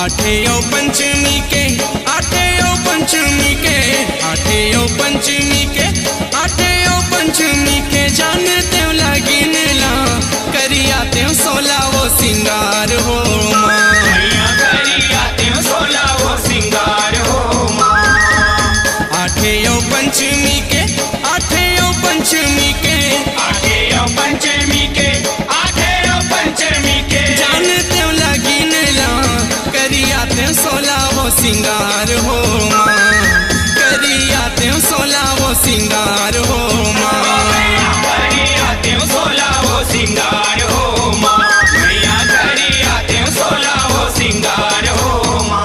आठेयो पंचमी के आठेयो पंचमी के आठेयो पंचमी के आठेयो पंचमी के जानते लगिन ला करिया ते सोला वो सिंगार हो माँ करिया ते सोला वो सिंगार हो माँ। आठेयो पंचमी के आठेयो पंचमी के आठेयो पंचमी के आठेयो पंचमी के जानते लगिन ला करिया ते सोला वो सिंगार हो माँ करिया ते सोला वो सिंगार हो माँ करिया ते सोला वो सिंगार हो माँ मैया करिया ते सोला वो सिंगार हो माँ।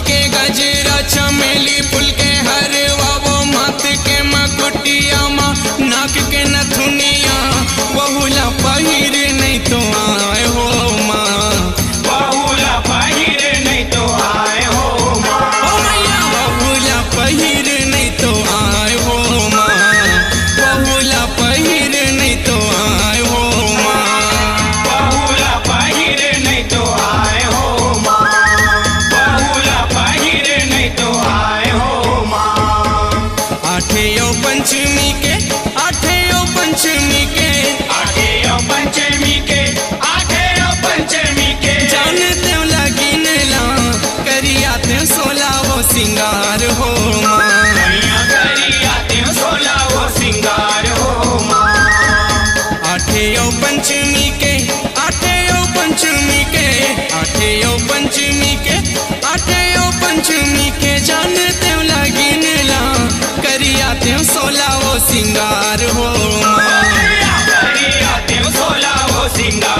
के गजरा चमेली फूल के हरवा वो माथ के मकुटिया माँ नाक के नथुनिया बहुला पहिर नहीं तो आए हो माँ, बहुला पहिर नहीं तो आए हो माँ, ओ मैया बहुला पहिर नहीं तो आए हो माँ, बहुला पहिर नहीं तो आए हो माँ, बहुला पहिर नहीं तो आए हो माँ, बहुला पहिर नहीं तो आए हो माँ। आठेयो पंचमी के आठेयो पंचमी के आठेयो पंचमी के आठेयो पंचमी के जानते लगिन ला करिया ते 16 वो सिंगार हो माँ, मैया करिया ते 16 वो सिंगार हो माँ। आठेयो पंचमी के आठेयो पंचमी के आठेयो पंचमी के आठेयो पंचमी के जानते लगिन ला करिया ते 16 वो सिंगार हो माँ, करिया ते 16 वो सिंगार